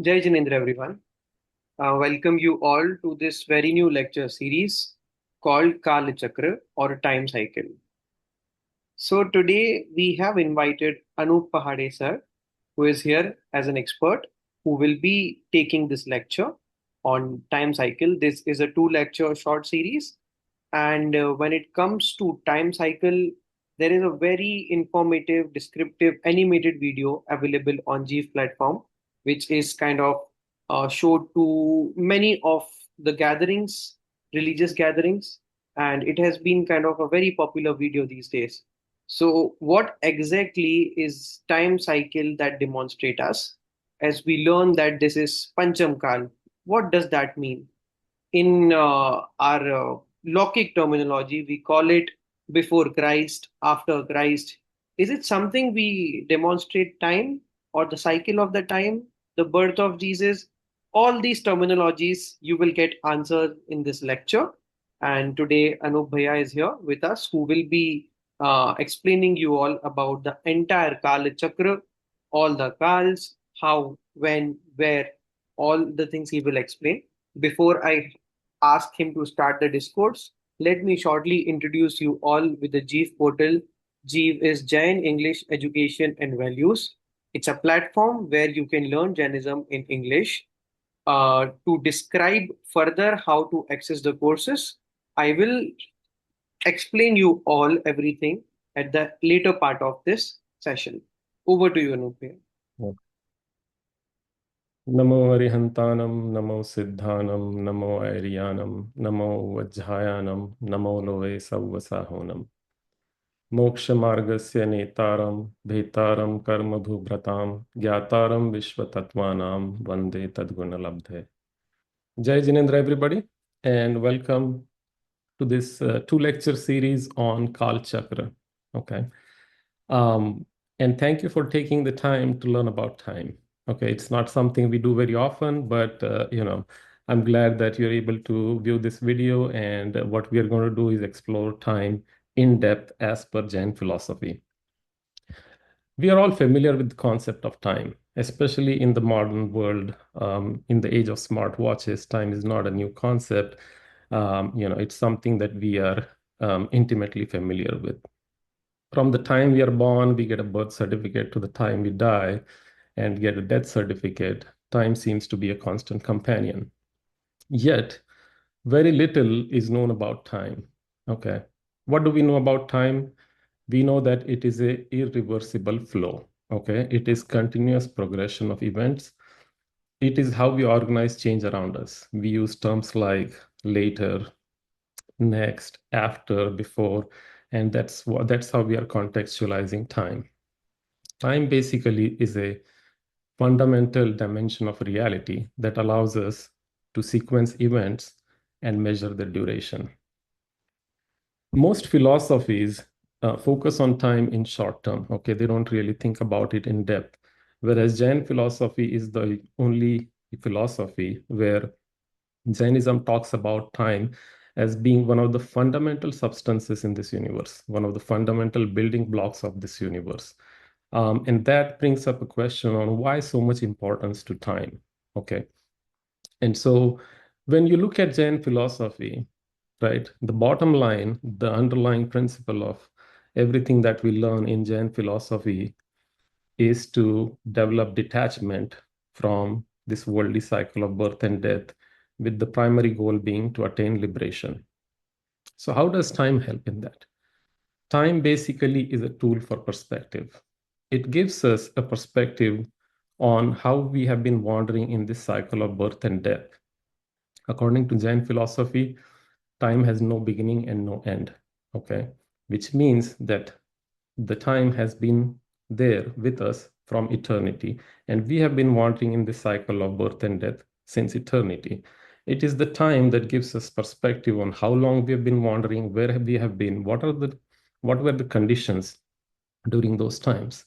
Jai Jinendra, everyone. Welcome you all to this very new lecture series called Kaal Chakra or Time Cycle. So, today we have invited Anup Pahade sir, who is here as an expert who will be taking this lecture on time cycle. This is a two lecture short series. And when it comes to time cycle, there is a very informative, descriptive, animated video available on Jeev platform, which is kind of showed to many of the gatherings, religious gatherings, and it has been kind of a very popular video these days. So, what exactly is time cycle that demonstrate us? As we learn that this is Pancham Kal, what does that mean? In our Lokic terminology, we call it before Christ, after Christ. Is it something we demonstrate time or the cycle of the time, the birth of Jesus? All these terminologies you will get answered in this lecture. And today, Anup Bhaiya is here with us, who will be explaining you all about the entire Kala Chakra, all the Kals, how, when, where, all the things he will explain. Before I ask him to start the discourse, let me shortly introduce you all with the Jeev portal. Jeev is Jain English Education and Values. It's a platform where you can learn Jainism in English. To describe further how to access the courses, I will explain you all everything at the later part of this session. Over to you, Anup. NaMo अरिहंतानम NaMo सिद्धानम NaMo ऐरियानम NaMo वज्झायानम NaMo Lowe सव्वसाहोनम मोक्ष मार्गस्य नेतारम भेतारम कर्म भूभ्रताम ज्ञातारम विश्वतत्त्वानां वंदे तद्गुणलब्धे. Jai Jinendra, everybody, and welcome to this two lecture series on Kaal Chakra. Okay. Um, and thank you for taking the time to learn about time. Okay, it's not something we do very often, but I'm glad that you're able to view this video. And what we are going to do is explore time in depth as per Jain philosophy. We are all familiar with the concept of time, especially in the modern world. In the age of smartwatches, time is not a new concept. It's something that we are intimately familiar with. From the time we are born, we get a birth certificate to the time we die and get a death certificate. Time seems to be a constant companion. Yet, very little is known about time. Okay. What do we know about time? We know that it is a irreversible flow. Okay. It is continuous progression of events. It is how we organize change around us. We use terms like later, next, after, before, and that's how we are contextualizing time. Time basically is a fundamental dimension of reality that allows us to sequence events and measure the duration. Most philosophies focus on time in short term. Okay, they don't really think about it in depth. Whereas Jain philosophy is the only philosophy where Jainism talks about time as being one of the fundamental substances in this universe, one of the fundamental building blocks of this universe. And that brings up a question on why so much importance to time. Okay. And so when you look at Jain philosophy, right, the bottom line, the underlying principle of everything that we learn in Jain philosophy is to develop detachment from this worldly cycle of birth and death, with the primary goal being to attain liberation. So, how does time help in that? Time basically is a tool for perspective. It gives us a perspective on how we have been wandering in this cycle of birth and death. According to Jain philosophy, time has no beginning and no end. Okay, which means that the time has been there with us from eternity, and we have been wandering in this cycle of birth and death since eternity. It is the time that gives us perspective on how long we have been wandering, where we have been, what were the conditions during those times.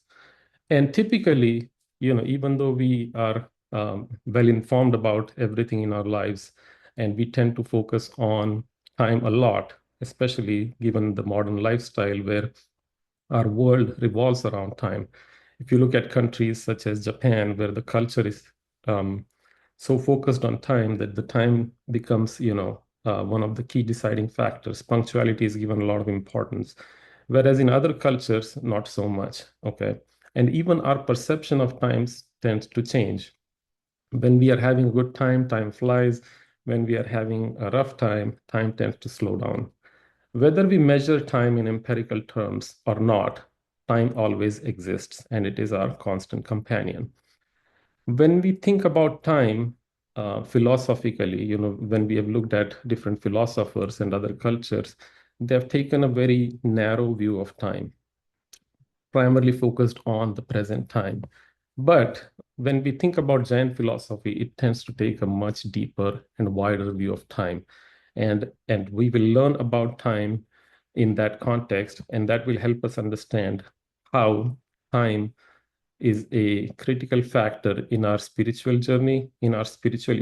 And typically, even though we are well informed about everything in our lives, and we tend to focus on time a lot, especially given the modern lifestyle where our world revolves around time. If you look at countries such as Japan, where the culture is so focused on time that the time becomes, one of the key deciding factors. Punctuality is given a lot of importance, whereas in other cultures, not so much. Okay. And even our perception of times tends to change. When we are having a good time, time flies. When we are having a rough time, time tends to slow down. Whether we measure time in empirical terms or not, time always exists and it is our constant companion. When we think about time philosophically, when we have looked at different philosophers and other cultures, they have taken a very narrow view of time, primarily focused on the present time. But when we think about Jain philosophy, it tends to take a much deeper and wider view of time. And we will learn about time in that context, and that will help us understand how time is a critical factor in our spiritual journey, in our spiritual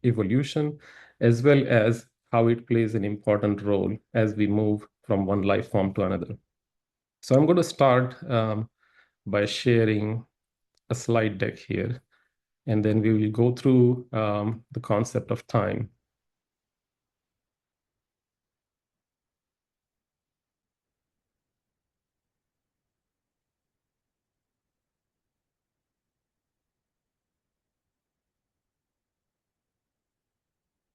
evolution, as well as how it plays an important role as we move from one life form to another. So I'm going to start by sharing a slide deck here, and then we will go through the concept of time.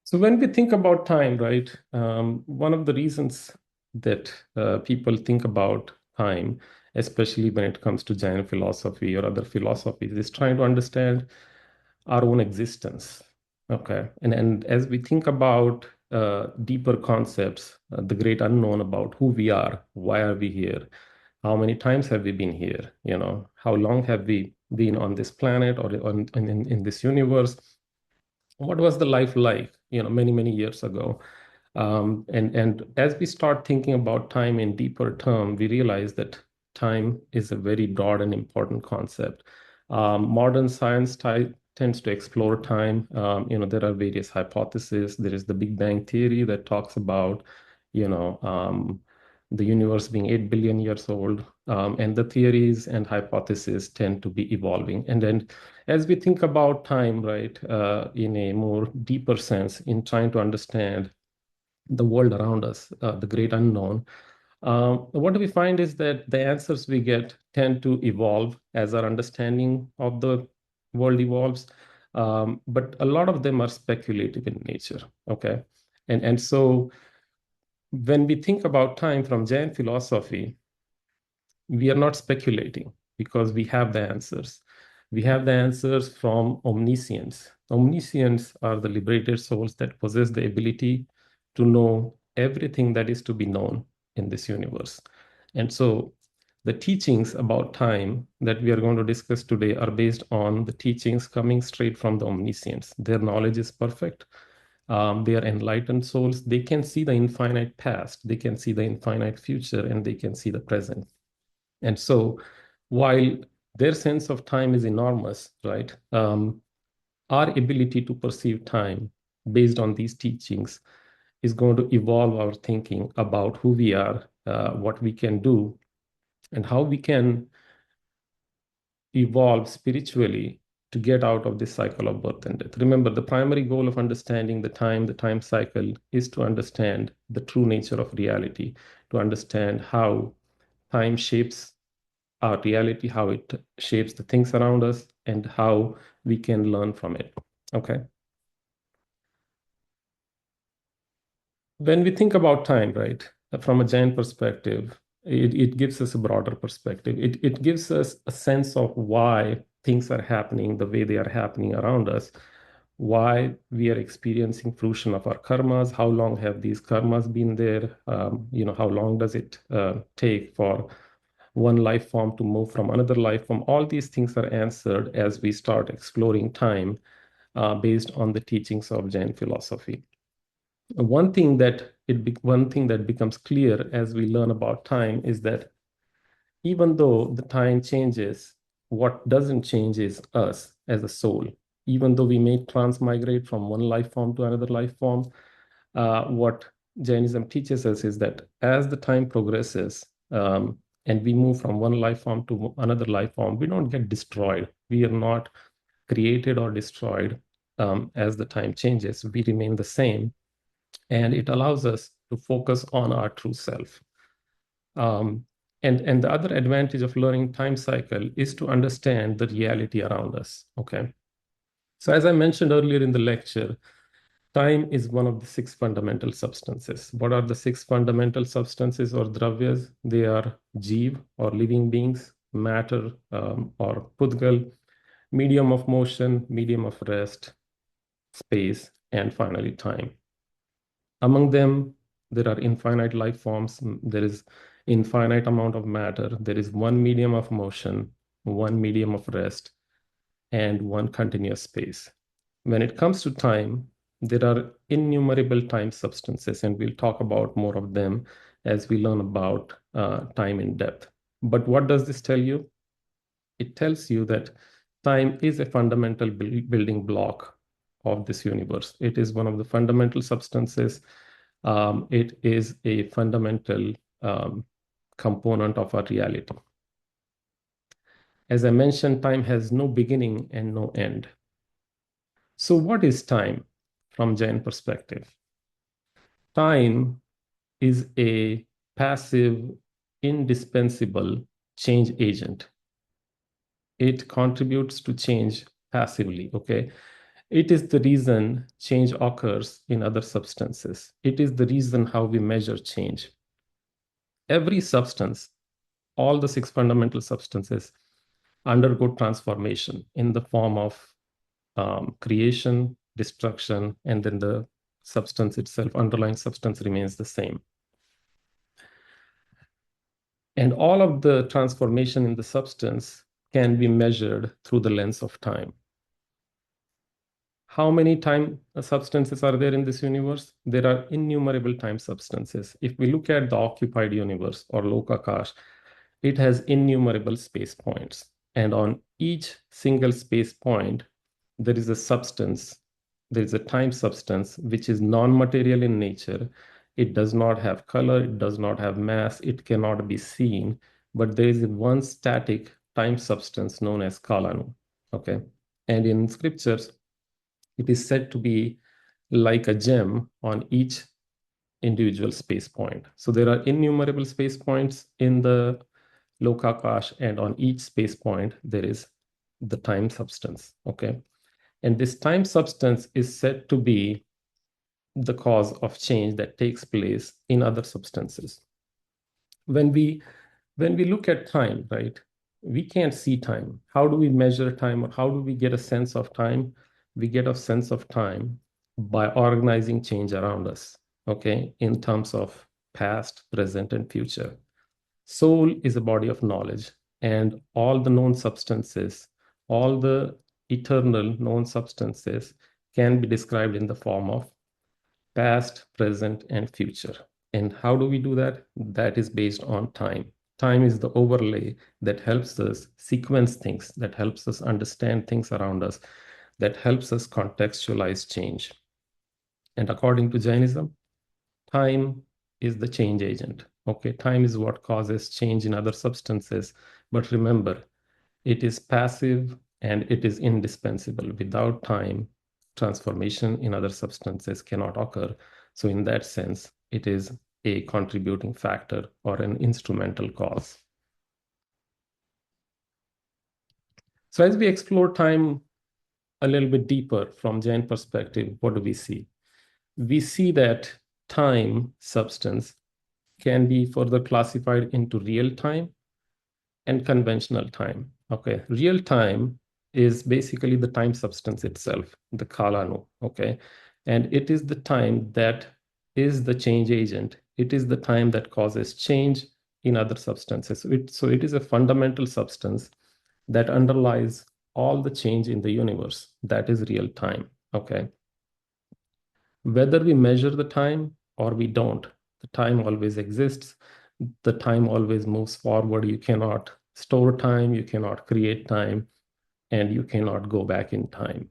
So when we think about time, right, one of the reasons that people think about time, especially when it comes to Jain philosophy or other philosophies, is trying to understand our own existence. Okay. And as we think about deeper concepts, the great unknown about who we are, why are we here, how many times have we been here, how long have we been on this planet or in this universe, what was the life like, many, many years ago. And as we start thinking about time in deeper term, we realize that time is a very broad and important concept. Modern science tends to explore time. There are various hypotheses. There is the Big Bang theory that talks about, the universe being 8 billion years old. And the theories and hypotheses tend to be evolving. And then as we think about time, right, in a more deeper sense, in trying to understand the world around us, the great unknown, what we find is that the answers we get tend to evolve as our understanding of the world evolves. But a lot of them are speculative in nature. Okay. And so when we think about time from Jain philosophy, we are not speculating because we have the answers. We have the answers from omniscience. Omniscience are the liberated souls that possess the ability to know everything that is to be known in this universe. And so the teachings about time that we are going to discuss today are based on the teachings coming straight from the omniscience. Their knowledge is perfect. They are enlightened souls. They can see the infinite past, they can see the infinite future, and they can see the present. And so while their sense of time is enormous, right? Our ability to perceive time based on these teachings is going to evolve our thinking about who we are, what we can do, and how we can evolve spiritually to get out of this cycle of birth and death. Remember, the primary goal of understanding the time cycle, is to understand the true nature of reality, to understand how time shapes our reality, how it shapes the things around us, and how we can learn from it. Okay. When we think about time, right, from a Jain perspective, it gives us a broader perspective. It gives us a sense of why things are happening the way they are happening around us, why we are experiencing fruition of our karmas, how long have these karmas been there, how long does it take for one life form to move from another life form. All these things are answered as we start exploring time based on the teachings of Jain philosophy. One thing that becomes clear as we learn about time is that even though the time changes, what doesn't change is us as a soul. Even though we may transmigrate from one life form to another life form, what Jainism teaches us is that as the time progresses, and we move from one life form to another life form, we don't get destroyed. We are not created or destroyed as the time changes. We remain the same, and it allows us to focus on our true self. And the other advantage of learning time cycle is to understand the reality around us. Okay. So as I mentioned earlier in the lecture, time is one of the 6 fundamental substances. What are the 6 fundamental substances or dravyas? They are jeev or living beings, matter or pudgal, medium of motion, medium of rest, space, and finally time. Among them, there are infinite life forms. There is infinite amount of matter. There is one medium of motion, one medium of rest, and one continuous space. When it comes to time, there are innumerable time substances, and we'll talk about more of them as we learn about time in depth. But what does this tell you? It tells you that time is a fundamental building block of this universe. It is one of the fundamental substances. It is a fundamental component of our reality. As I mentioned, time has no beginning and no end. So what is time from Jain perspective? Time is a passive, indispensable change agent. It contributes to change passively, okay? It is the reason change occurs in other substances. It is the reason how we measure change. Every substance, all the 6 fundamental substances, undergo transformation in the form of creation, destruction, and then the substance itself, underlying substance remains the same. And all of the transformation in the substance can be measured through the lens of time. How many time substances are there in this universe? There are innumerable time substances. If we look at the occupied universe or Lokakash, it has innumerable space points. And on each single space point, there is a substance, there is a time substance, which is non-material in nature. It does not have color, it does not have mass, it cannot be seen, but there is one static time substance known as Kalanu. Okay. And in scriptures, it is said to be like a gem on each individual space point. So there are innumerable space points in the Lokakash, and on each space point, there is the time substance. Okay. And this time substance is said to be the cause of change that takes place in other substances. When we look at time, right, we can't see time. How do we measure time, or how do we get a sense of time? We get a sense of time by organizing change around us, okay, in terms of past, present, and future. Soul is a body of knowledge, and all the known substances, all the eternal known substances can be described in the form of past, present, and future. And how do we do that? That is based on time. Time is the overlay that helps us sequence things, that helps us understand things around us, that helps us contextualize change. And according to Jainism, time is the change agent. Okay, time is what causes change in other substances. But remember, it is passive and it is indispensable. Without time, transformation in other substances cannot occur. So in that sense, it is a contributing factor or an instrumental cause. So as we explore time a little bit deeper from Jain perspective, what do we see? We see that time substance can be further classified into real time and conventional time. Okay, real time is basically the time substance itself, the kalanu. Okay, and it is the time that is the change agent. It is the time that causes change in other substances. So it is a fundamental substance that underlies all the change in the universe. That is real time. Okay, whether we measure the time or we don't, the time always exists. The time always moves forward. You cannot store time, you cannot create time, and you cannot go back in time.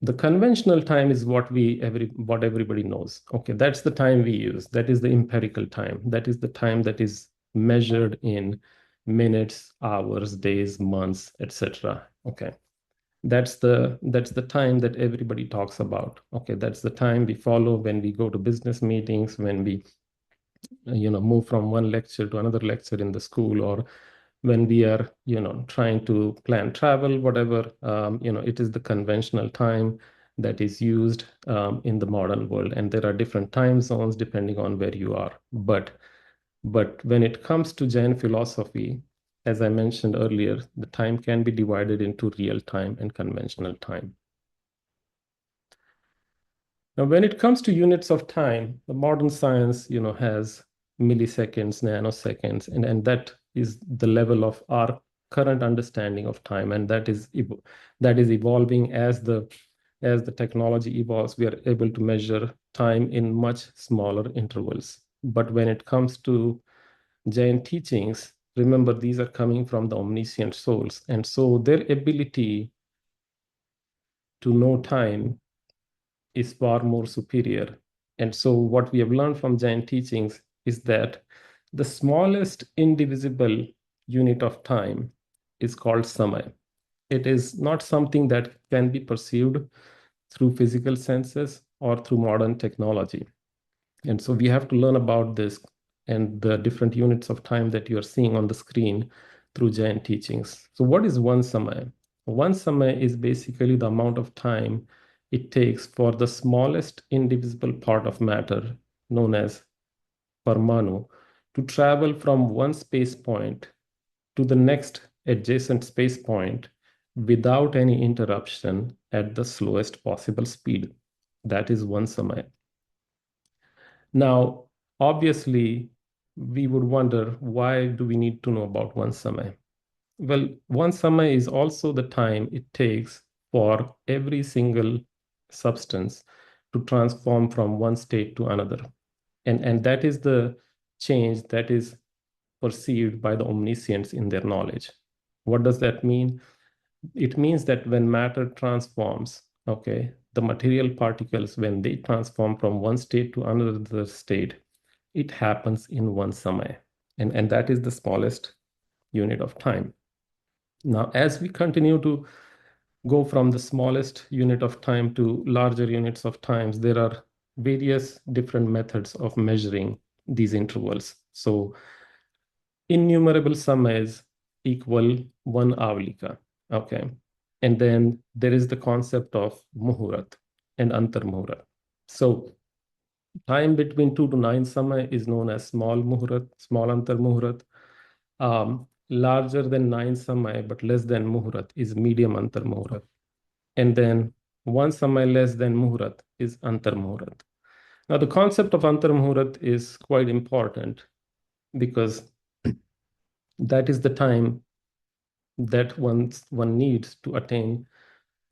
The conventional time is what everybody knows. Okay, that's the time we use. That is the empirical time. That is the time that is measured in minutes, hours, days, months, etc. Okay. That's the time that everybody talks about. Okay, that's the time we follow when we go to business meetings, when we move from one lecture to another lecture in the school, or when we are trying to plan travel, whatever. It is the conventional time that is used in the modern world, and there are different time zones depending on where you are. But when it comes to Jain philosophy, as I mentioned earlier, the time can be divided into real time and conventional time. Now, when it comes to units of time, the modern science, has milliseconds, nanoseconds, and that is the level of our current understanding of time, and that is evolving as the technology evolves. We are able to measure time in much smaller intervals. But when it comes to Jain teachings, remember these are coming from the omniscient souls, and so their ability to know time is far more superior. And so, what we have learned from Jain teachings is that the smallest indivisible unit of time is called samay. It is not something that can be perceived through physical senses or through modern technology. And so, we have to learn about this and the different units of time that you are seeing on the screen through Jain teachings. So, what is one samay? One samay is basically the amount of time it takes for the smallest indivisible part of matter, known as Parmanu, to travel from one space point to the next adjacent space point without any interruption at the slowest possible speed. That is one samay. Now, obviously, we would wonder, why do we need to know about one samay? Well, one samay is also the time it takes for every single substance to transform from one state to another. And that is the change that is perceived by the omniscients in their knowledge. What does that mean? It means that when matter transforms, okay, the material particles, when they transform from one state to another state, it happens in one samay. And that is the smallest unit of time. Now, as we continue to go from the smallest unit of time to larger units of times, there are various different methods of measuring these intervals. So innumerable samays equal one avlika. Okay. And then there is the concept of muhurat and antar muhurat. So time between 2 to 9 samay is known as small muhurat, small antar muhurat. Larger than 9 samay but less than muhurat is medium antar muhurat. And then 1 samay less than muhurat is antar muhurat. Now the concept of antar muhurat is quite important because that is the time that one needs to attain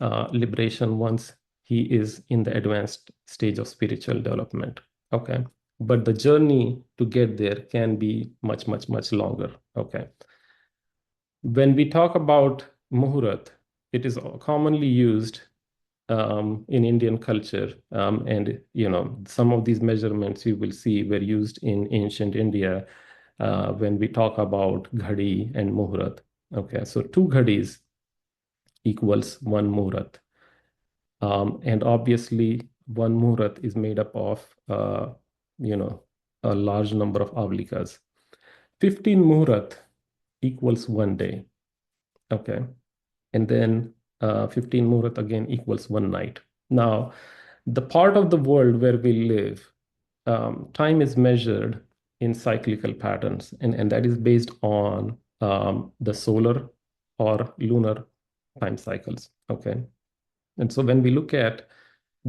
liberation once he is in the advanced stage of spiritual development. Okay. But the journey to get there can be much, much, much longer. Okay. When we talk about muhurat, it is commonly used in Indian culture. And, some of these measurements you will see were used in ancient India when we talk about ghadi and muhurat. Okay, so 2 ghadis equals 1 muhurat. And obviously, 1 muhurat is made up of, a large number of avlikas. 15 muhurat equals 1 day. Okay. And then 15 muhurat again equals 1 night. Now, the part of the world where we live, time is measured in cyclical patterns, and that is based on the solar or lunar time cycles. Okay. And so when we look at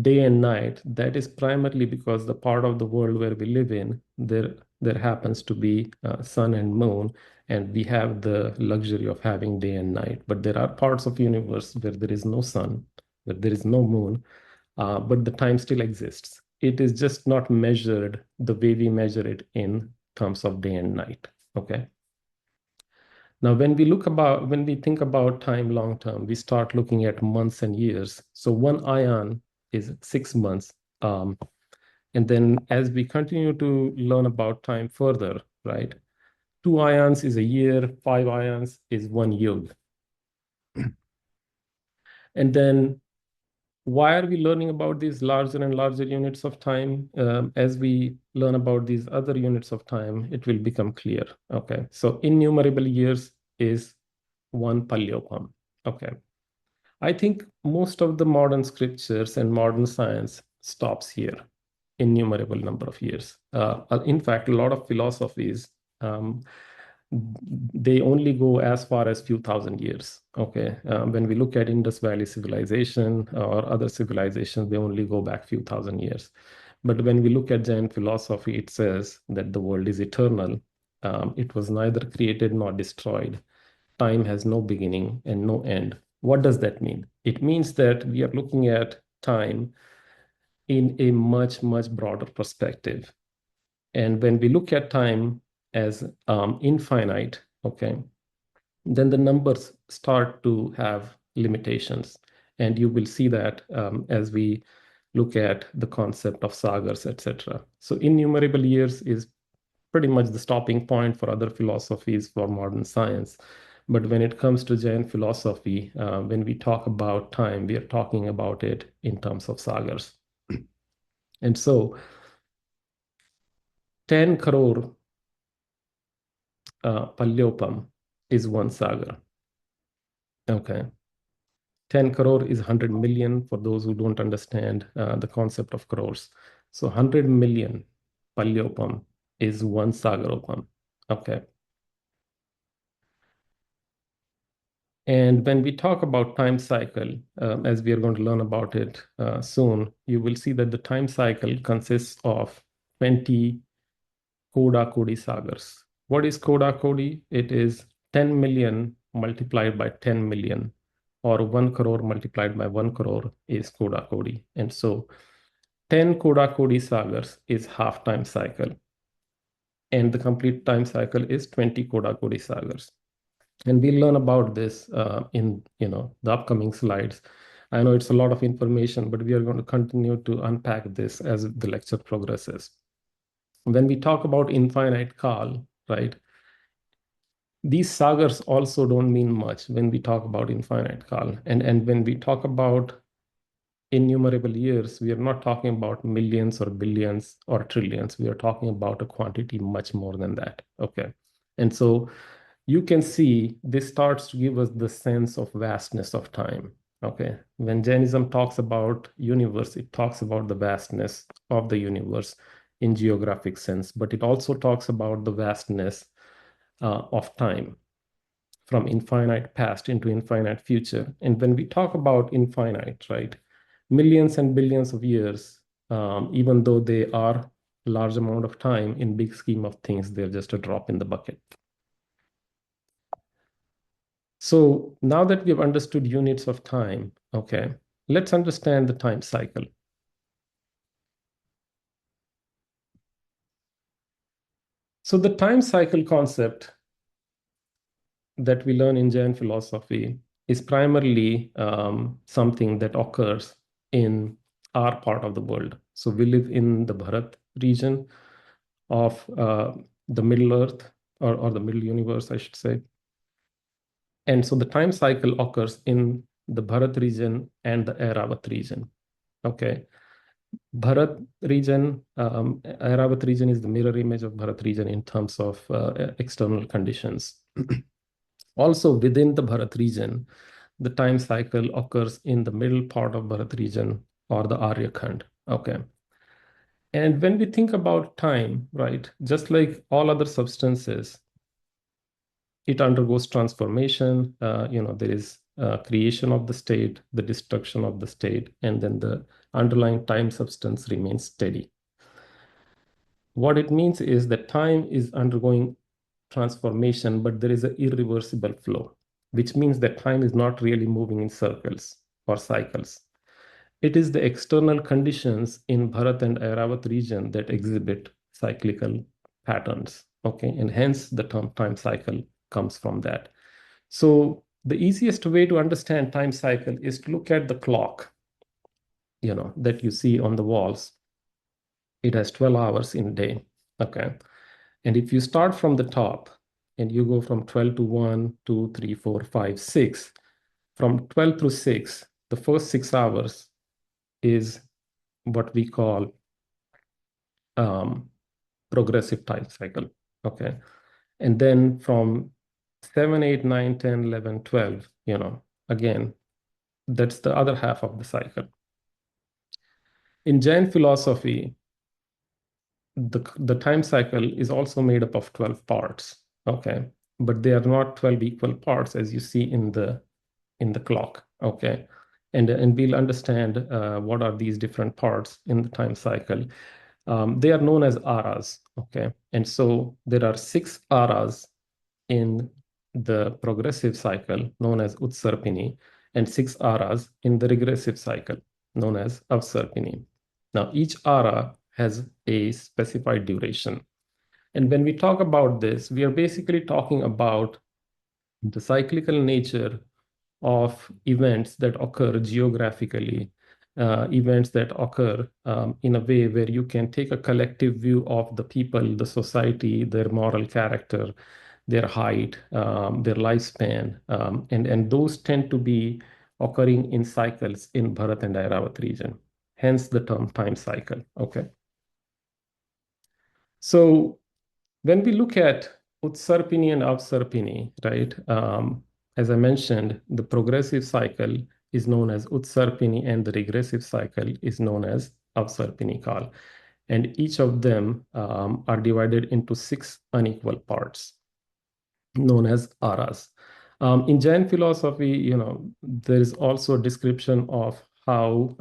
day and night, that is primarily because the part of the world where we live in, there happens to be sun and moon, and we have the luxury of having day and night. But there are parts of universe where there is no sun, where there is no moon, but the time still exists. It is just not measured the way we measure it in terms of day and night. Okay. Now, when we think about time long term, we start looking at months and years. So 1 ion is 6 months. And then as we continue to learn about time further, right? 2 ions is a year, 5 ions is 1 yug. And then why are we learning about these larger and larger units of time? As we learn about these other units of time, it will become clear. Okay, so innumerable years is one palyopam. Okay, I think most of the modern scriptures and modern science stops here, innumerable number of years. In fact, a lot of philosophies, um, they only go as far as few thousand years. Okay, when we look at Indus Valley civilization or other civilizations, they only go back few thousand years. But when we look at Jain philosophy, it says that the world is eternal. It was neither created nor destroyed. Time has no beginning and no end. What does that mean? It means that we are looking at time in a much, much broader perspective. And when we look at time as infinite, okay, then the numbers start to have limitations. And you will see that as we look at the concept of sagas, etc. So innumerable years is pretty much the stopping point for other philosophies for modern science. But when it comes to Jain philosophy, when we talk about time, we are talking about it in terms of sagas. And so 10 crore Palyopam is one saga. Okay. 10 crore is 100 million for those who don't understand the concept of crores. So 100 million Palyopam is one Sagaropam. Okay. And when we talk about time cycle, as we are going to learn about it soon, you will see that the time cycle consists of 20 Koda Kodi sagars. What is Koda Kodi? It is 10 million multiplied by 10 million, or 1 crore multiplied by 1 crore is Koda Kodi. And so 10 Koda Kodi sagars is half time cycle. And the complete time cycle is 20 Koda Kodi sagars. And we'll learn about this in the upcoming slides. I know it's a lot of information, but we are going to continue to unpack this as the lecture progresses. When we talk about infinite Kaal, right, these sagas also don't mean much when we talk about infinite Kaal. And when we talk about innumerable years, we are not talking about millions or billions or trillions. We are talking about a quantity much more than that. Okay. And so you can see this starts to give us the sense of vastness of time. Okay. When Jainism talks about universe, it talks about the vastness of the universe in geographic sense, but it also talks about the vastness of time from infinite past into infinite future. And when we talk about infinite, right, millions and billions of years, even though they are a large amount of time in big scheme of things, they're just a drop in the bucket. So now that we have understood units of time, okay, let's understand the time cycle. So the time cycle concept that we learn in Jain philosophy is primarily something that occurs in our part of the world. So we live in the Bharat region of the Middle Earth or the Middle Universe, I should say. And so the time cycle occurs in the Bharat region and the Airavat region. Okay. Bharat region, Airavat region is the mirror image of Bharat region in terms of external conditions. Also within the Bharat region, the time cycle occurs in the middle part of Bharat region or the Arya Khand. Okay. And when we think about time, right, just like all other substances, it undergoes transformation. There is creation of the state, the destruction of the state, and then the underlying time substance remains steady. What it means is that time is undergoing transformation, but there is an irreversible flow, which means that time is not really moving in circles or cycles. It is the external conditions in Bharat and Airavat region that exhibit cyclical patterns. Okay, and hence the term time cycle comes from that. So the easiest way to understand time cycle is to look at the clock, that you see on the walls. It has 12 hours in a day. Okay. And if you start from the top and you go from 12 to 1, 2, 3, 4, 5, 6, from 12 through 6, the first 6 hours is what we call progressive time cycle. Okay. And then from 7, 8, 9, 10, 11, 12, again, that's the other half of the cycle. In Jain philosophy, the time cycle is also made up of 12 parts. Okay. But they are not 12 equal parts as you see in the clock. Okay. And we'll understand what are these different parts in the time cycle. They are known as aras. Okay. And so there are 6 aras in the progressive cycle known as Utsarpini and 6 aras in the regressive cycle known as Avasarpini. Now, each ara has a specified duration. And when we talk about this, we are basically talking about the cyclical nature of events that occur geographically, events that occur in a way where you can take a collective view of the people, the society, their moral character, their height, their lifespan, and those tend to be occurring in cycles in Bharat and Airavat region. Hence the term time cycle. Okay. So when we look at Utsarpini and Avasarpini, right? As I mentioned, the progressive cycle is known as Utsarpini and the regressive cycle is known as Avasarpini Kaal. And each of them are divided into 6 unequal parts known as aras. In Jain philosophy, there is also a description of how,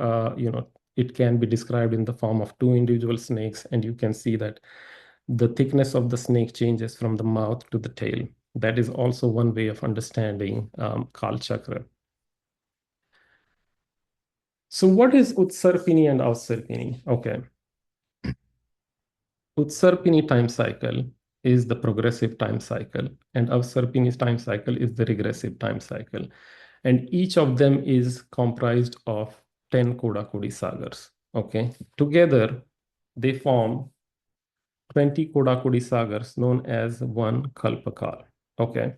it can be described in the form of 2 individual snakes, and you can see that the thickness of the snake changes from the mouth to the tail. That is also one way of understanding Kaal Chakra. So what is Utsarpini and Avasarpini? Okay. Utsarpini time cycle is the progressive time cycle, and Avasarpini's time cycle is the regressive time cycle. And each of them is comprised of 10 Kodakodi sagars. Okay. Together, they form 20 Kodakodi sagars known as one Kalpakal. Okay.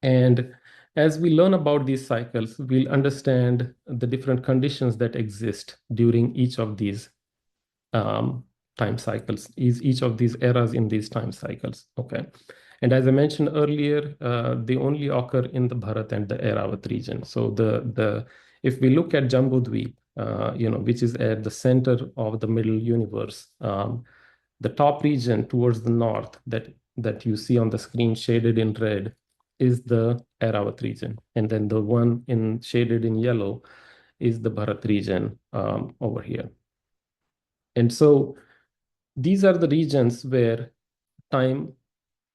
And as we learn about these cycles, we'll understand the different conditions that exist during each of these time cycles, each of these eras in these time cycles. Okay. And as I mentioned earlier, they only occur in the Bharat and the Airavat region. So if we look at Jambudweep, which is at the center of the middle universe, the top region towards the north that you see on the screen shaded in red is the Airavat region. And then the one shaded in yellow is the Bharat region over here. And so these are the regions where time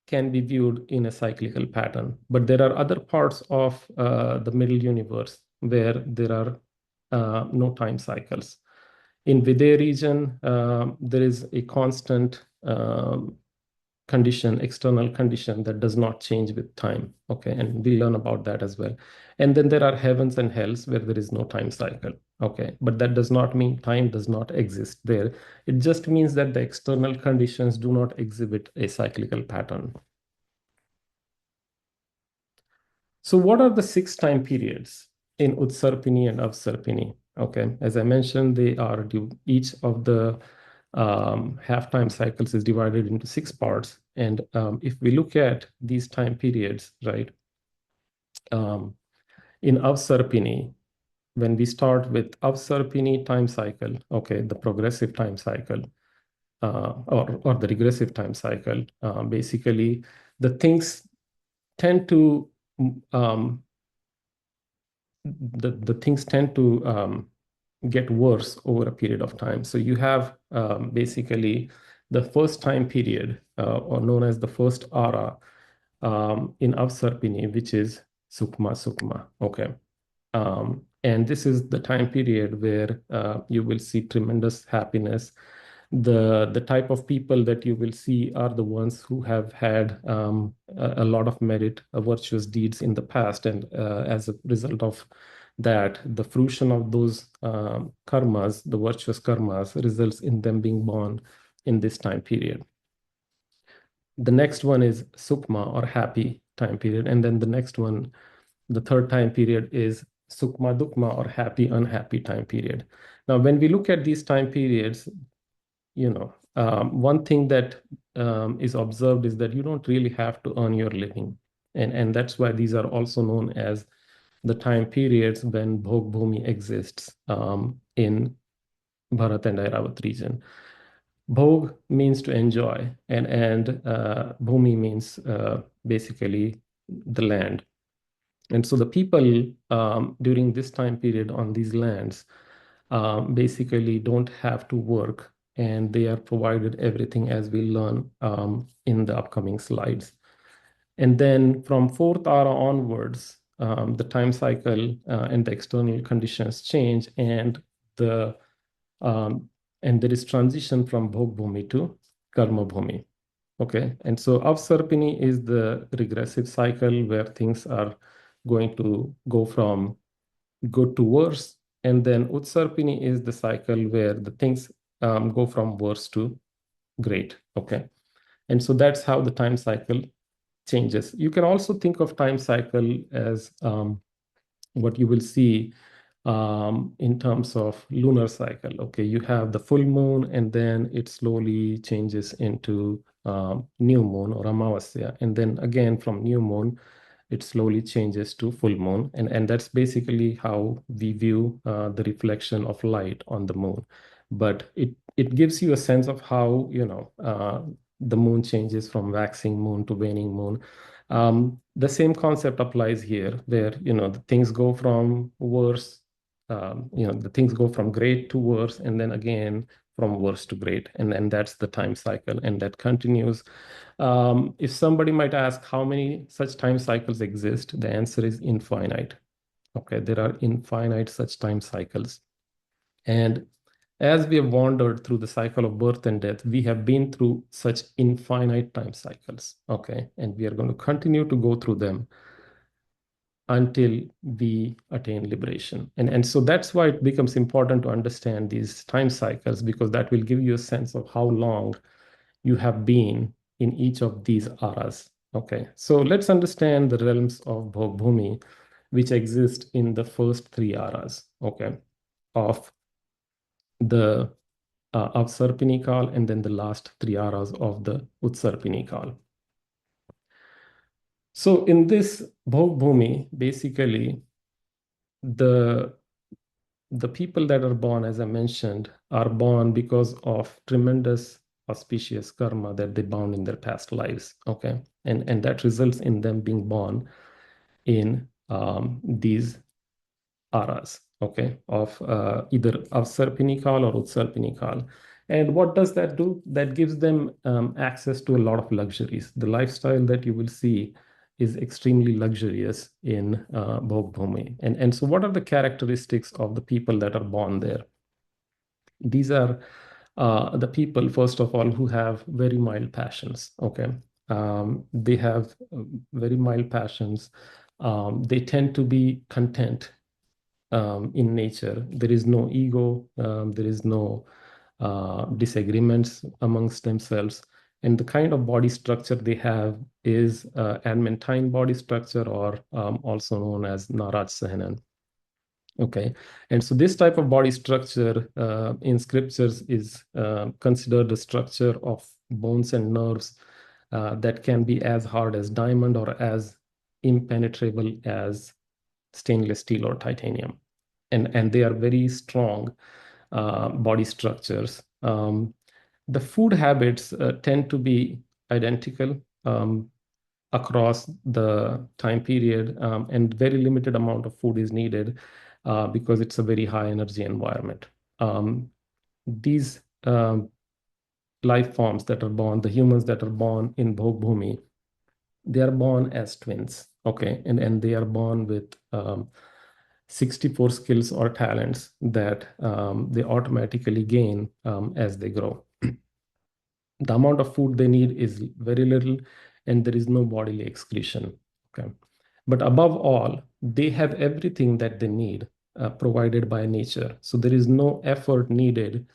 can be viewed in a cyclical pattern. But there are other parts of the middle universe where there are no time cycles. In Vidya region, there is a constant condition, external condition that does not change with time. Okay, and we learn about that as well. And then there are heavens and hells where there is no time cycle. Okay, but that does not mean time does not exist there. It just means that the external conditions do not exhibit a cyclical pattern. So what are the 6 time periods in Utsarpini and Avasarpini? Okay, as I mentioned, they are each of the half-time cycles is divided into 6 parts. And if we look at these time periods, right, in Avasarpini, when we start with Avasarpini time cycle, okay, the progressive time cycle, or the regressive time cycle, basically the things tend to the things tend to get worse over a period of time. So you have basically the first time period, or known as the first ara, in Avasarpini, which is Sukma Sukma. Okay. And this is the time period where you will see tremendous happiness. The type of people that you will see are the ones who have had a lot of merit, virtuous deeds in the past, and as a result of that, the fruition of those karmas, the virtuous karmas, results in them being born in this time period. The next one is Sukma, or happy time period, and then the next one, the third time period, is Sukma Dukma, or happy unhappy time period. Now, when we look at these time periods, one thing that is observed is that you don't really have to earn your living. And that's why these are also known as the time periods when Bhog Bhumi exists in Bharat and Airavat region. Bhog means to enjoy, and Bhumi means basically the land. And so the people during this time period on these lands basically don't have to work, and they are provided everything as we learn in the upcoming slides. And then from fourth ara onwards, the time cycle and the external conditions change, the um, and there is transition from Bhog Bhumi to Karma Bhumi. Okay, and so Avsarpini is the regressive cycle where things are going to go from good to worse, and then Utsarpini is the cycle where the things go from worse to great. Okay, and so that's how the time cycle changes. You can also think of time cycle as what you will see in terms of lunar cycle. Okay, you have the full moon, and then it slowly changes into new moon or Amavasya, and then again from new moon it slowly changes to full moon, and that's basically how we view the reflection of light on the moon. But it gives you a sense of how the moon changes from waxing moon to waning moon. The same concept applies here, where the things go from worse, the things go from great to worse, and then again from worse to great, and that's the time cycle, and that continues. If somebody might ask how many such time cycles exist, the answer is infinite. Okay, there are infinite such time cycles. And as we have wandered through the cycle of birth and death, we have been through such infinite time cycles. Okay, and we are going to continue to go through them until we attain liberation. And so that's why it becomes important to understand these time cycles, because that will give you a sense of how long you have been in each of these aras. Okay, so let's understand the realms of Bhog Bhumi, which exist in the first three aras, okay, of the Avsarpini Kal, and then the last three aras of the Utsarpini Kal. So in this Bhog Bhumi, basically, the the people that are born, as I mentioned, are born because of tremendous auspicious karma that they bound in their past lives. Okay, and that results in them being born in these aras. Okay, of either Avsarpini Kal or Utsarpini Kal. And what does that do? That gives them access to a lot of luxuries. The lifestyle that you will see is extremely luxurious in Bhog Bhumi. And so, what are the characteristics of the people that are born there? These are the people, first of all, who have very mild passions. Okay, they have very mild passions. They tend to be content in nature. There is no ego. There is no disagreements amongst themselves. And the kind of body structure they have is adamantine body structure, or also known as Naraj Sahanan. Okay, and so this type of body structure in scriptures is considered a structure of bones and nerves that can be as hard as diamond or as impenetrable as stainless steel or titanium. And they are very strong body structures. The food habits tend to be identical across the time period, and very limited amount of food is needed because it's a very high energy environment. These life forms that are born, the humans that are born in Bhog Bhumi, they are born as twins, okay, and they are born with 64 skills or talents that they automatically gain as they grow. The amount of food they need is very little, and there is no bodily excretion. Okay, but above all, they have everything that they need provided by nature. So there is no effort needed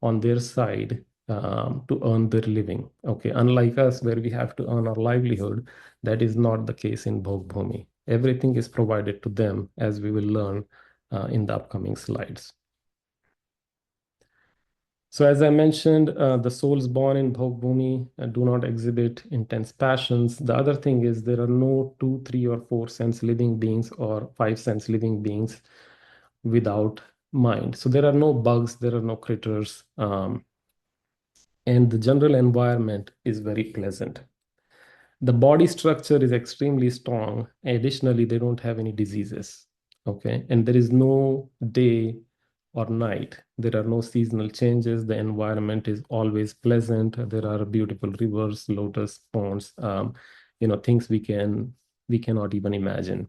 on their side to earn their living. Okay, unlike us, where we have to earn our livelihood, that is not the case in Bhog Bhumi. Everything is provided to them, as we will learn in the upcoming slides. So as I mentioned, the souls born in Bhog Bhumi do not exhibit intense passions. The other thing is there are no 2, 3, or 4 sense living beings or 5 sense living beings without mind. So there are no bugs, there are no critters, and the general environment is very pleasant. The body structure is extremely strong. Additionally, they don't have any diseases. Okay. And there is no day or night. There are no seasonal changes. The environment is always pleasant. There are beautiful rivers, lotus ponds, things we cannot even imagine.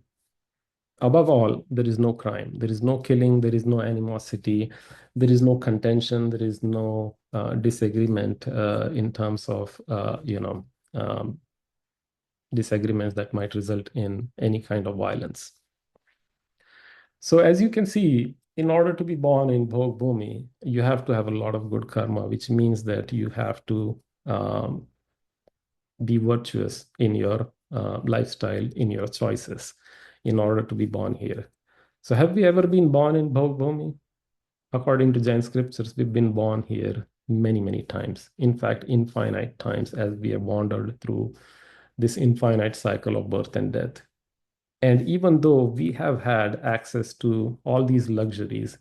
Above all, there is no crime. There is no killing. There is no animosity. There is no contention. There is no disagreement in terms of, disagreements that might result in any kind of violence. So as you can see, in order to be born in Bhog Bhumi, you have to have a lot of good karma, which means that you have to be virtuous in your lifestyle, in your choices, in order to be born here. So have we ever been born in Bhog Bhumi? According to Jain scriptures, we've been born here many, many times. In fact, infinite times, as we have wandered through this infinite cycle of birth and death. And even though we have had access to all these luxuries,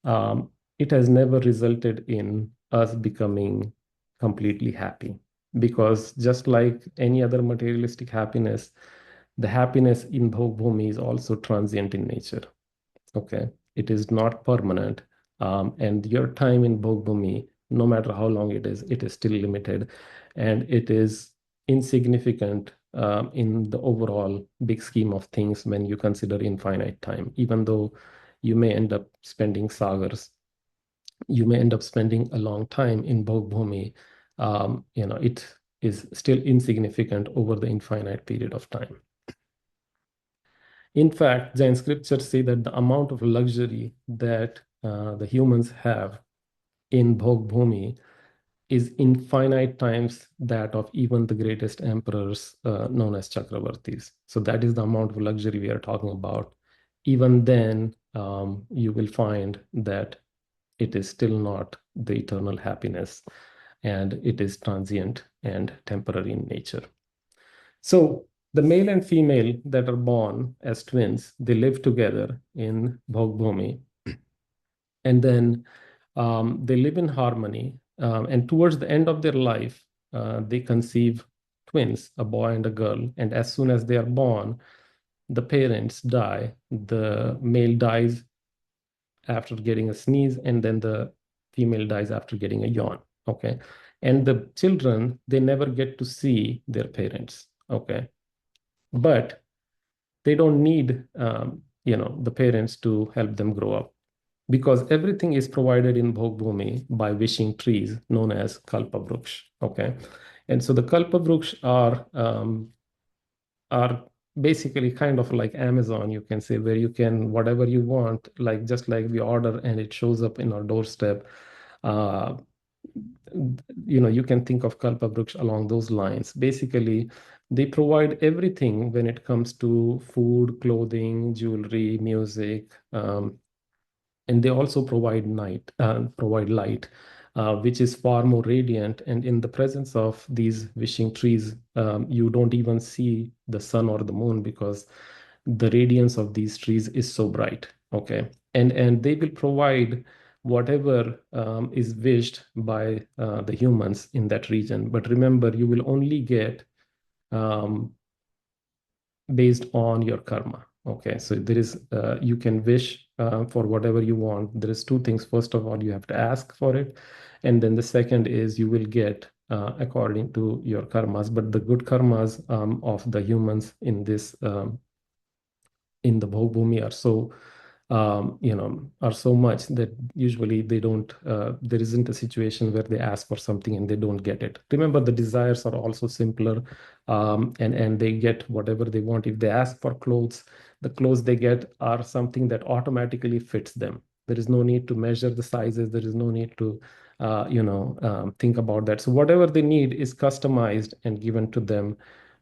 um, it has never resulted in us becoming completely happy. Because just like any other materialistic happiness, the happiness in Bhog Bhumi is also transient in nature. Okay. It is not permanent. And your time in Bhog Bhumi, no matter how long it is still limited. And it is insignificant in the overall big scheme of things when you consider infinite time. Even though you may end up spending sagars, you may end up spending a long time in Bhog Bhumi, it is still insignificant over the infinite period of time. In fact, Jain scriptures say that the amount of luxury that the humans have in Bhog Bhumi is infinite times that of even the greatest emperors known as Chakravartis. So that is the amount of luxury we are talking about. Even then, you will find that it is still not the eternal happiness, and it is transient and temporary in nature. So the male and female that are born as twins, they live together in Bhog Bhumi, and then they live in harmony. And towards the end of their life, they conceive twins, a boy and a girl. And as soon as they are born, the parents die. The male dies after getting a sneeze, and then the female dies after getting a yawn. Okay. And the children, they never get to see their parents. Okay. But they don't need the parents to help them grow up, because everything is provided in Bhog Bhumi by wishing trees known as Kalpa Vruksh. Okay. And so the Kalpa Vruksh are basically kind of like Amazon, you can say, where you can whatever you want, like just like we order and it shows up in our doorstep. Uh, you can think of Kalpa Vruksh along those lines. Basically, they provide everything when it comes to food, clothing, jewelry, music, and they also provide light, which is far more radiant. And in the presence of these wishing trees, you don't even see the sun or the moon, because the radiance of these trees is so bright. Okay. And they will provide whatever is wished by the humans in that region. But remember, you will only get um, based on your karma. Okay, so there is you can wish for whatever you want. There is two things. First of all, you have to ask for it, and then the second is you will get according to your karmas. But the good karmas of the humans in this in the Bhog Bhumi are so are so much that usually they don't, there isn't a situation where they ask for something and they don't get it. Remember, the desires are also simpler, and they get whatever they want. If they ask for clothes, the clothes they get are something that automatically fits them. There is no need to measure the sizes. There is no need to, think about that. So whatever they need is customized and given to them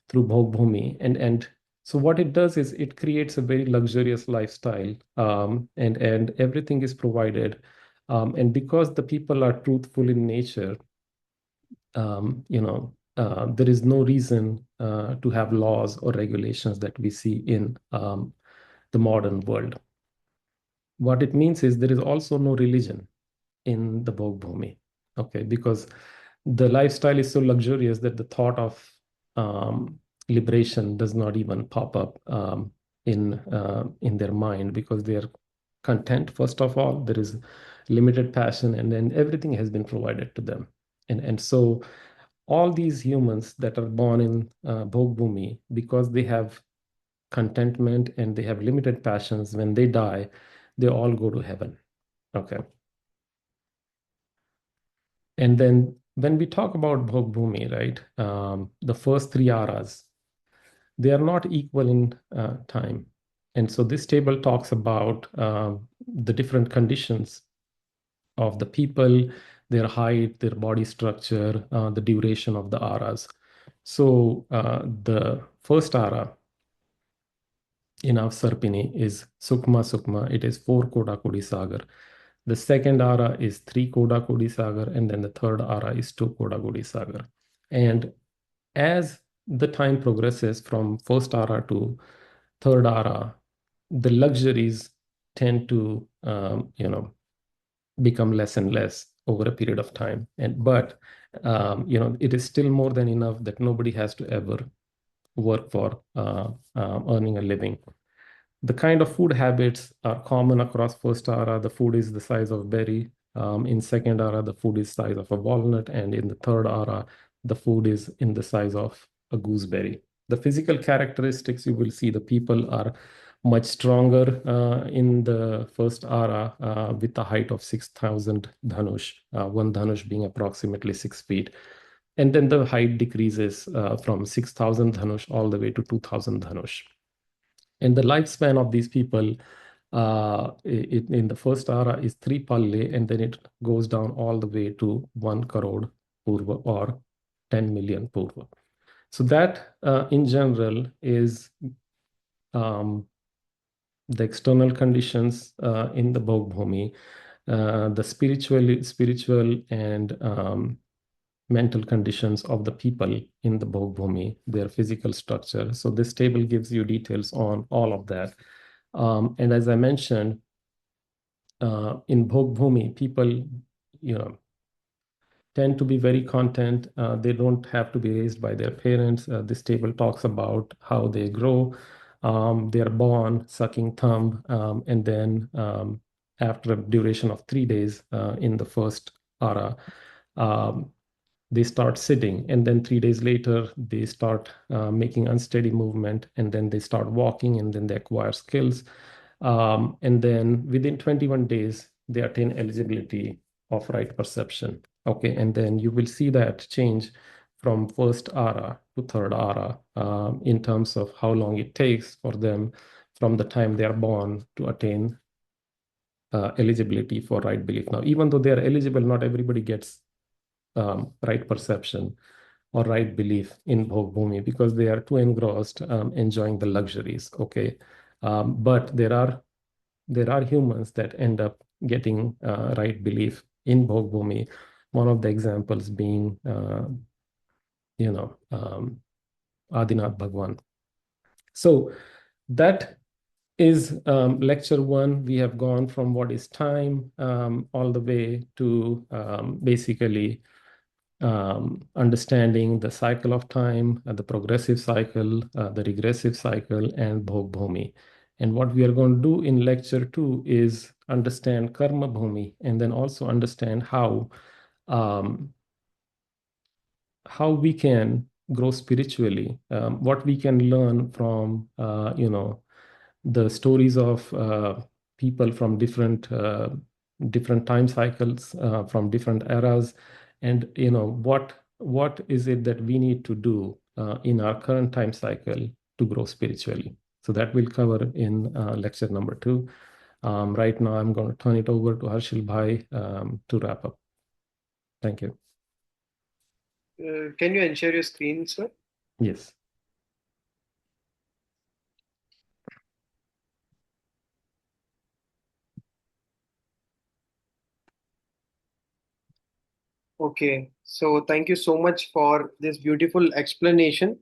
through Bhog Bhumi. And So what it does is it creates a very luxurious lifestyle, and everything is provided. And because the people are truthful in nature, there is no reason to have laws or regulations that we see in the modern world. What it means is there is also no religion in the Bhog Bhumi, okay, because the lifestyle is so luxurious that the thought of liberation does not even pop up in their mind, because they are content. First of all, there is limited passion, and then everything has been provided to them, and so all these humans that are born in Bhog Bhumi, because they have contentment and they have limited passions, when they die, they all go to heaven. Okay. And then when we talk about Bhog Bhumi, right, the first three aras, they are not equal in time. And so this table talks about the different conditions of the people, their height, their body structure, the duration of the aras. So the first ara in Avasarpini is Sukma Sukma. It is 4 Koda Sagar. The second ara is 3 Koda Sagar, and then the third ara is 2 Koda Sagar. And as the time progresses from first ara to third ara, the luxuries tend to, become less and less over a period of time. But it is still more than enough that nobody has to ever work for earning a living. The kind of food habits are common across first ara. The food is the size of berry. In second ara, the food is size of a walnut, and in the third ara, the food is in the size of a gooseberry. The physical characteristics, you will see the people are much stronger in the first ara, with a height of 6,000 dhanush, one dhanush being approximately 6 feet. And then the height decreases from 6,000 dhanush all the way to 2,000 dhanush. And the lifespan of these people in the first ara is 3 palle, and then it goes down all the way to 1 crore purva, or 10 million purva. So that in general is the external conditions in the Bhog Bhumi. The spiritual and mental conditions of the people in the Bhog Bhumi, their physical structure. So this table gives you details on all of that. And as I mentioned, in Bhog Bhumi, people, tend to be very content. They don't have to be raised by their parents. This table talks about how they grow. They're born sucking thumb, and then after a duration of 3 days in the first ara, um, they start sitting, and then 3 days later they start making unsteady movement, and then they start walking, and then they acquire skills, and then within 21 days they attain eligibility of right perception. Okay, and then you will see that change from first ara to third ara, in terms of how long it takes for them from the time they are born to attain eligibility for right belief. Now, even though they are eligible, not everybody gets right perception or right belief in Bhog Bhumi, because they are too engrossed enjoying the luxuries. Okay, but there are humans that end up getting right belief in Bhog Bhumi. One of the examples being, Adinath Bhagwan. So that is lecture one. We have gone from what is time all the way to basically understanding the cycle of time, the progressive cycle, the regressive cycle, and Bhog Bhumi. And what we are going to do in lecture two is understand Karma Bhumi, and then also understand um, how we can grow spiritually, what we can learn from, the stories of people from different time cycles, from different eras, and what is it that we need to do in our current time cycle to grow spiritually. So that we'll cover in lecture number two. Right now, I'm going to turn it over to Harshil Bhai to wrap up. Thank you. Can you ensure your screen, sir? Yes. Okay, so thank you so much for this beautiful explanation.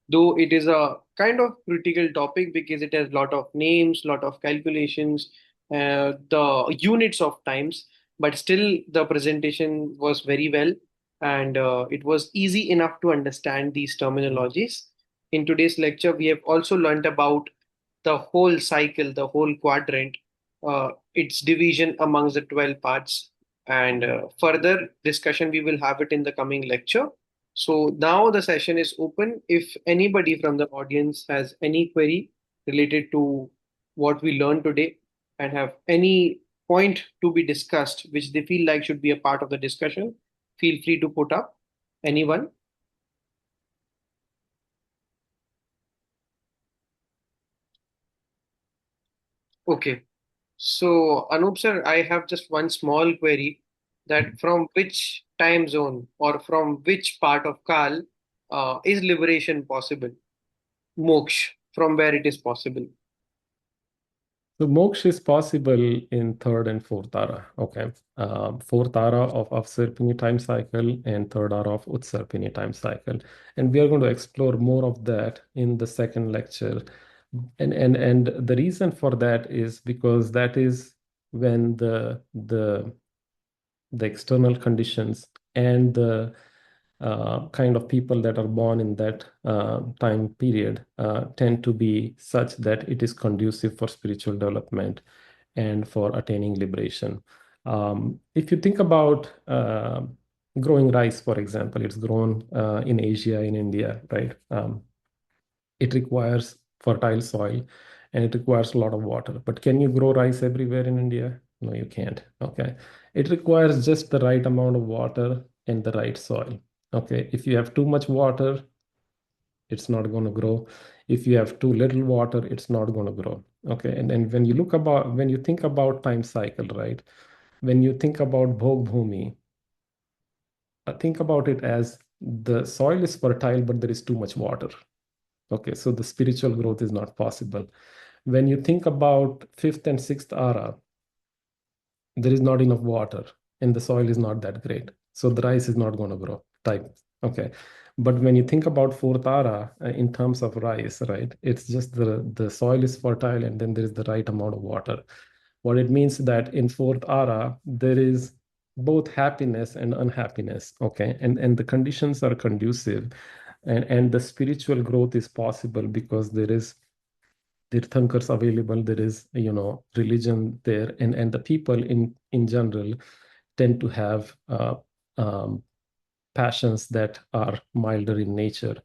Though it is a kind of critical topic because it has lot of names, lot of calculations, the units of times, but still the presentation was very well, and it was easy enough to understand these terminologies. In today's lecture, we have also learned about the whole cycle, the whole quadrant, its division amongst the 12 parts, and further discussion we will have it in the coming lecture. So now the session is open. If anybody from the audience has any query related to what we learned today and have any point to be discussed which they feel like should be a part of the discussion, feel free to put up. Anyone? Okay. So, Anup sir, I have just one small query, that from which time zone or from which part of Kal is liberation possible? Moksha, from where it is possible. So moksha is possible in third and fourth ara. Okay, fourth ara of Avasarpini time cycle and third ara of Utsarpini time cycle, and we are going to explore more of that in the second lecture. And the reason for that is because that is when the external conditions and the kind of people that are born in that time period tend to be such that it is conducive for spiritual development and for attaining liberation. If you think about growing rice, for example, it's grown in Asia, in India, right? It requires fertile soil and it requires a lot of water. But can you grow rice everywhere in India? No, you can't. Okay. It requires just the right amount of water and the right soil. Okay. If you have too much water, it's not going to grow. If you have too little water, it's not going to grow. Okay. And when you think about time cycle, right? When you think about Bhog Bhumi, think about it as the soil is fertile, but there is too much water. Okay, so the spiritual growth is not possible. When you think about fifth and sixth ara, there is not enough water and the soil is not that great. So the rice is not going to grow. Type. Okay. But when you think about fourth ara in terms of rice, right, it's just the soil is fertile and then there is the right amount of water. What it means that in fourth ara, there is both happiness and unhappiness. Okay. And the conditions are conducive and the spiritual growth is possible because there is Tirthankars available, there is, religion there, and the people in general tend to have um, passions that are milder in nature,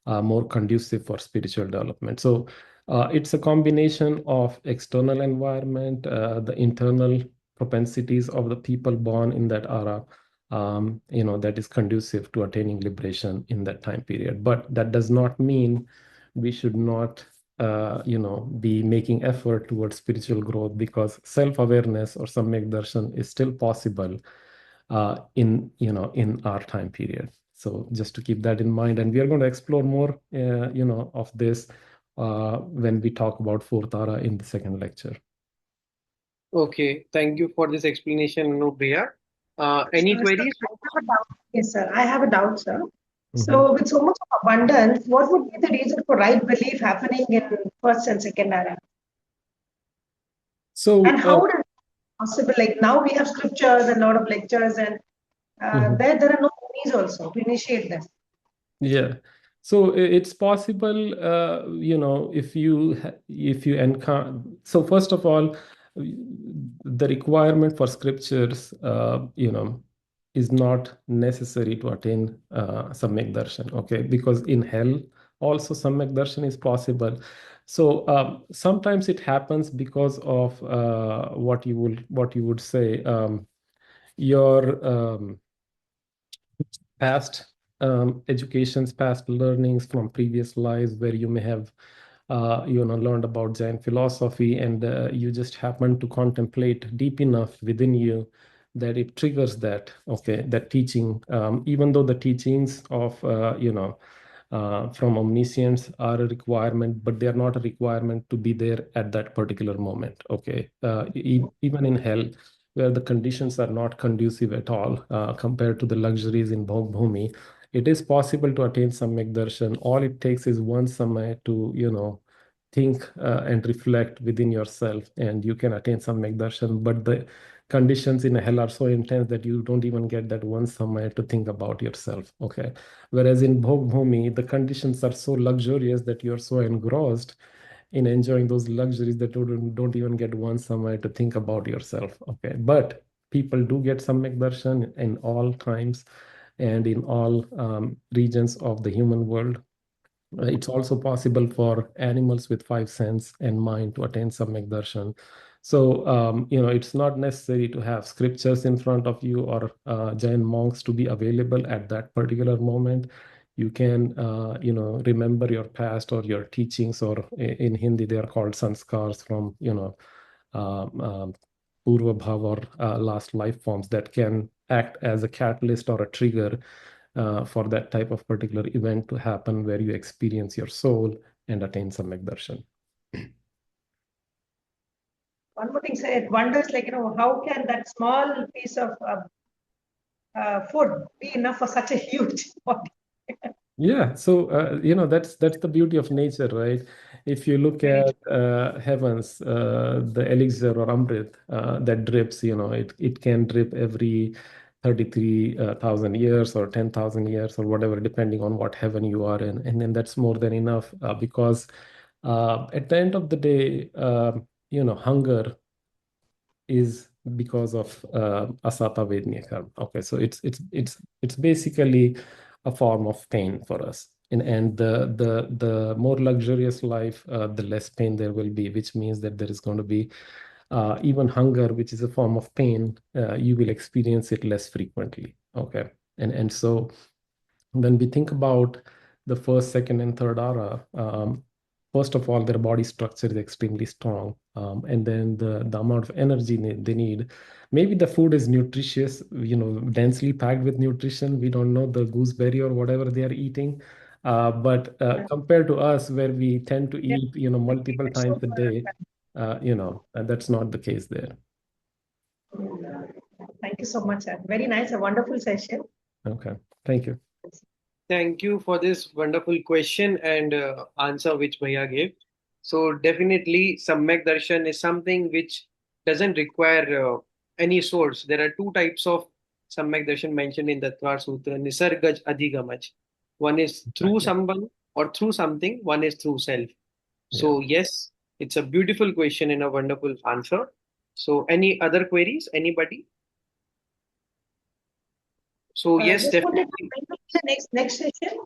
more conducive for spiritual development. So it's a combination of external environment, the internal propensities of the people born in that era, that is conducive to attaining liberation in that time period. But that does not mean we should not, be making effort towards spiritual growth because self-awareness or samyak darshan is still possible in our time period. So just to keep that in mind, and we are going to explore more, of this when we talk about fourth ara in the second lecture. Okay, thank you for this explanation, Anupriya. Any Sir, queries? I have a doubt. Yes, sir. I have a doubt, sir. Mhm. So, with so much of abundance, what would be the reason for right belief happening in first and second era? So, And how is it possible? Like now we have scriptures and a lot of lectures, and mhm. there are no movies also to initiate this. Yeah. So it's possible, if you encounter. So first of all, the requirement for scriptures, is not necessary to attain Samyak Darshan. Okay, because in hell also Samyak Darshan is possible. So sometimes it happens because of what you would say, your past educations, past learnings from previous lives where you may have, learned about Jain philosophy and you just happen to contemplate deep enough within you that it triggers that, okay, that teaching, even though the teachings of, from omniscience are a requirement, but they are not a requirement to be there at that particular moment. Okay, even in hell, where the conditions are not conducive at all compared to the luxuries in Bhog Bhumi, it is possible to attain Samyak Darshan. All it takes is one samay to, think and reflect within yourself, and you can attain Samyak Darshan. But the conditions in hell are so intense that you don't even get that one samay to think about yourself. Okay. Whereas in Bhog Bhumi, the conditions are so luxurious that you're so engrossed in enjoying those luxuries that you don't even get one samay to think about yourself. Okay. But people do get Samyak Darshan in all times and in all regions of the human world. It's also possible for animals with five sense and mind to attain Samyak Darshan. So, it's not necessary to have scriptures in front of you or Jain monks to be available at that particular moment. You can, remember your past or your teachings, or in Hindi, they are called sanskars from, Purva Bhav or last life forms that can act as a catalyst or a trigger for that type of particular event to happen where you experience your soul and attain Samyak Darshan. One more thing, sir, it wonders, how can that small piece of food be enough for such a huge body? Yeah, so that's the beauty of nature, right? If you look Right. at heavens, the elixir or amrit that drips, it can drip every 33,000 years or 10,000 years or whatever, depending on what heaven you are in, and then that's more than enough because at the end of the day, hunger is because of asata vednya karma. Okay, so it's basically a form of pain for us. And the more luxurious life, the less pain there will be, which means that there is going to be even hunger, which is a form of pain. You will experience it less frequently. Okay, and so when we think about the first, second, and third ara, first of all, their body structure is extremely strong. And then the amount of energy they need. Maybe the food is nutritious, densely packed with nutrition. We don't know the gooseberry or whatever they are eating. But compared to us, where we tend to Yeah. eat, multiple It's so times a day, that's not the case there. Thank you so much, sir. Very nice, a wonderful session. Okay, thank you. Thank you for this wonderful question and answer which Bhaiya gave. So definitely Samyak Darshan is something which doesn't require any source. There are two types of Samyak Darshan mentioned in the Tvar Sutra, Nisargaj Adhigamaj. One is through Exactly. someone or through something, one is through self. Yeah. So yes, it's a beautiful question and a wonderful answer. So any other queries, anybody? So yes, Just wanted to definitely. bring up the next session.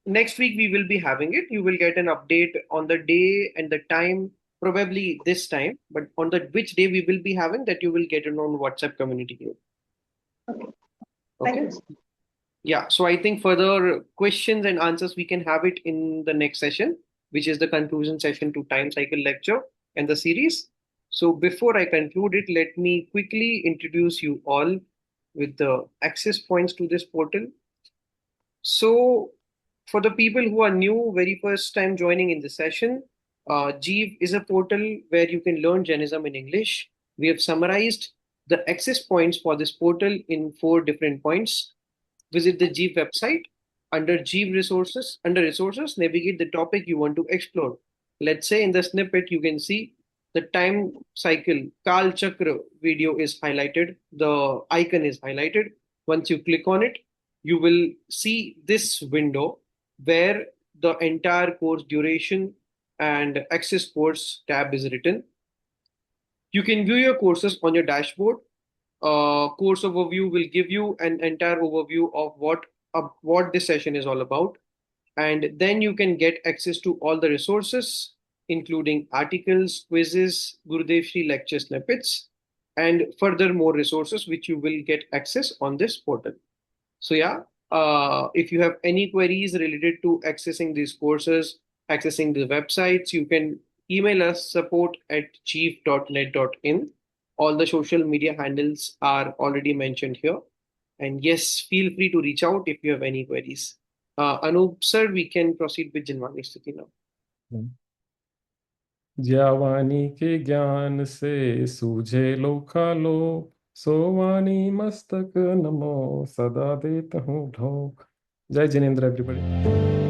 Next week we will be having it. You will get an update on the day and the time, probably this time, but on the which day we will be having that you will get it on WhatsApp community group. Okay. Okay. Thank you. Yeah. So I think further questions and answers we can have it in the next session, which is the conclusion session to time cycle lecture and the series. So before I conclude it, let me quickly introduce you all with the access points to this portal. So, for the people who are new, very first time joining in the session, Jeev is a portal where you can learn Jainism in English. We have summarized the access points for this portal in 4 different points. Visit the Jeev website. Under Jeev resources, under resources, navigate the topic you want to explore. Let's say in the snippet, you can see the time cycle Kaal Chakra video is highlighted. The icon is highlighted. Once you click on it, you will see this window where the entire course duration and access course tab is written. You can view your courses on your dashboard. Course overview will give you an entire overview of what this session is all about, and then you can get access to all the resources, including articles, quizzes, Gurudev Shri lecture snippets, and further more resources which you will get access on this portal. So yeah, if you have any queries related to accessing these courses, accessing the websites, you can email us support@chief.net.in. All the social media handles are already mentioned here. And yes, feel free to reach out if you have any queries. Anup sir, we can proceed with Jinwani Stuti now. ज्यावानी के ज्ञान से सूझे लोकालो, सोवानी मस्तक नमो सदा देत हूँ ढोक। जय Jinendra everybody.